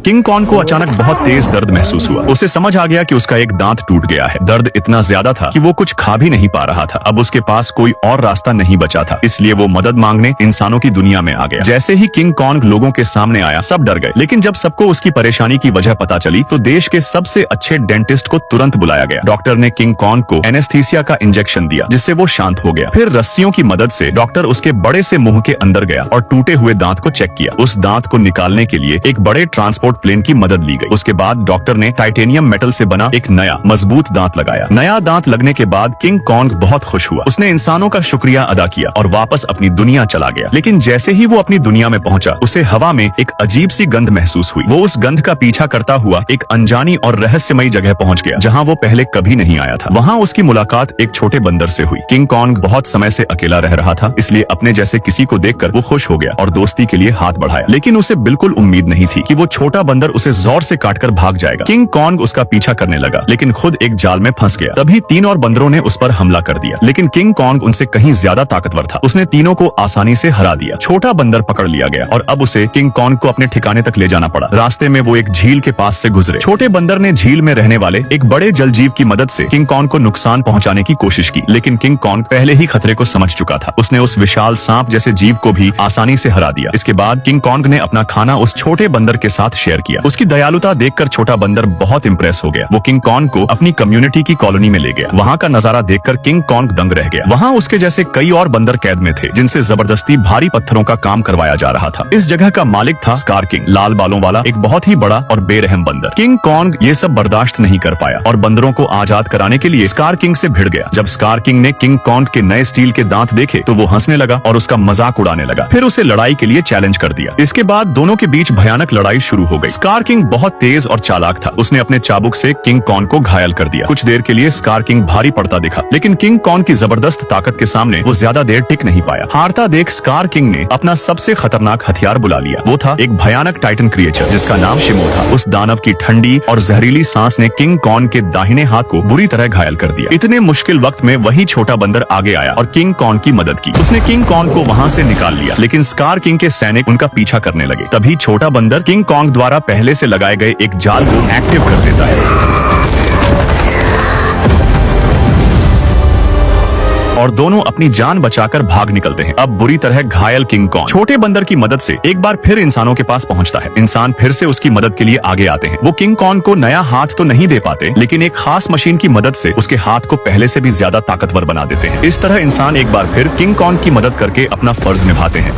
King Kong को अचानक बहुत तेज दर्द महसूस हुआ। उसे समझ आ गया कि उसका एक दांत टूट गया है। दर्द इतना ज्यादा था कि वो कुछ खा भी नहीं पा रहा था। अब उसके पास कोई और रास्ता नहीं बचा था, इसलिए वो मदद मांगने इंसानों की दुनिया में आ गया। जैसे ही किंग कॉन्ग लोगों के सामने आया, सब डर गए। लेकिन जब सबको उसकी परेशानी की वजह पता चली तो देश के सबसे अच्छे डेंटिस्ट को तुरंत बुलाया गया। डॉक्टर ने किंग कॉन्ग को एनेस्थीसिया का इंजेक्शन दिया, जिससे वो शांत हो गया। फिर रस्सियों की मदद से डॉक्टर उसके बड़े से मुंह के अंदर गया और टूटे हुए दांत को चेक किया। उस दांत को निकालने के लिए एक बड़े ट्रांसपोर्ट प्लेन की मदद ली गई। उसके बाद डॉक्टर ने टाइटेनियम मेटल से बना एक नया मजबूत दांत लगाया। नया दांत लगने के बाद किंग कॉन्ग बहुत खुश हुआ। उसने इंसानों का शुक्रिया अदा किया और वापस अपनी दुनिया चला गया। लेकिन जैसे ही वो अपनी दुनिया में पहुंचा, उसे हवा में एक अजीब सी गंध महसूस हुई। वो उस गंध का पीछा करता हुआ एक अनजानी और रहस्यमयी जगह पहुंच गया, जहां वो पहले कभी नहीं आया था। वहां उसकी मुलाकात एक छोटे बंदर से हुई। किंग कॉन्ग बहुत समय से अकेला रह रहा था, इसलिए अपने जैसे किसी को देखकर वो खुश हो गया और दोस्ती के लिए हाथ बढ़ाया। लेकिन उसे बिल्कुल उम्मीद नहीं थी कि वो छोटा बंदर उसे जोर से काटकर भाग जाएगा। किंग कॉन्ग उसका पीछा करने लगा, लेकिन खुद एक जाल में फंस गया। तभी 3 और बंदरों ने उस पर हमला कर दिया, लेकिन किंग कॉन्ग उनसे कहीं ज्यादा ताकतवर था। उसने तीनों को आसानी से हरा दिया। छोटा बंदर पकड़ लिया गया और अब उसे किंग कॉन्ग को अपने ठिकाने तक ले जाना पड़ा। रास्ते में वो एक झील के पास से गुजरे। छोटे बंदर ने झील में रहने वाले एक बड़े जलजीव की मदद से किंग कॉन्ग को नुकसान पहुंचाने की कोशिश की, लेकिन किंग कॉन्ग पहले ही खतरे को समझ चुका था। उसने उस विशाल सांप जैसे जीव को भी आसानी से हरा दिया। इसके बाद किंग कॉन्ग ने अपना खाना उस छोटे बंदर के साथ शेयर किया। उसकी दयालुता देखकर छोटा बंदर बहुत इंप्रेस हो गया। वो किंग कॉन्ग को अपनी कम्युनिटी की कॉलोनी में ले गया। वहाँ का नजारा देखकर किंग कॉन्ग दंग रह गया। वहाँ उसके जैसे कई और बंदर कैद में थे, जिनसे जबरदस्ती भारी पत्थरों का काम करवाया जा रहा था। इस जगह का मालिक था स्कार किंग, लाल बालों वाला एक बहुत ही बड़ा और बेरहम बंदर। किंग कॉन्ग ये सब बर्दाश्त नहीं कर पाया और बंदरों को आजाद कराने के लिए स्कार किंग से भिड़ गया। जब स्कार किंग ने किंग कॉन्ग के नए स्टील के दांत देखे तो वो हंसने लगा और उसका मजाक उड़ाने लगा। फिर उसे लड़ाई के लिए चैलेंज कर दिया। इसके बाद दोनों के बीच भयानक लड़ाई शुरू हो गई। स्कार किंग बहुत तेज और चालाक था। उसने अपने चाबुक से किंग कॉन्ग को घायल कर दिया। कुछ देर के लिए स्कार किंग भारी पड़ता दिखा, लेकिन किंग कॉन्ग की जबरदस्त ताकत के सामने वो ज्यादा देर टिक नहीं पाया। हारता देख स्कार किंग ने अपना सबसे खतरनाक हथियार बुला लिया। वो था एक भयानक टाइटन क्रिएचर जिसका नाम शिमो था। उस दानव की ठंडी और जहरीली सांस ने किंग कॉन्ग के दाहिने हाथ को बुरी तरह घायल कर दिया। इतने मुश्किल वक्त में वही छोटा बंदर आगे आया और किंग कॉन्ग की मदद की। उसने किंग कॉन्ग को वहां से निकाल लिया, लेकिन स्कार किंग के सैनिक उनका पीछा करने लगे। तभी छोटा बंदर किंग कॉन्ग द्वारा पहले से लगाए गए एक जाल को एक्टिव कर देता है और दोनों अपनी जान बचाकर भाग निकलते हैं। अब बुरी तरह घायल किंग कॉन्ग छोटे बंदर की मदद से एक बार फिर इंसानों के पास पहुंचता है। इंसान फिर से उसकी मदद के लिए आगे आते हैं। वो किंग कॉन्ग को नया हाथ तो नहीं दे पाते, लेकिन एक खास मशीन की मदद से उसके हाथ को पहले से भी ज्यादा ताकतवर बना देते हैं। इस तरह इंसान एक बार फिर किंग कॉन्ग की मदद करके अपना फर्ज निभाते हैं।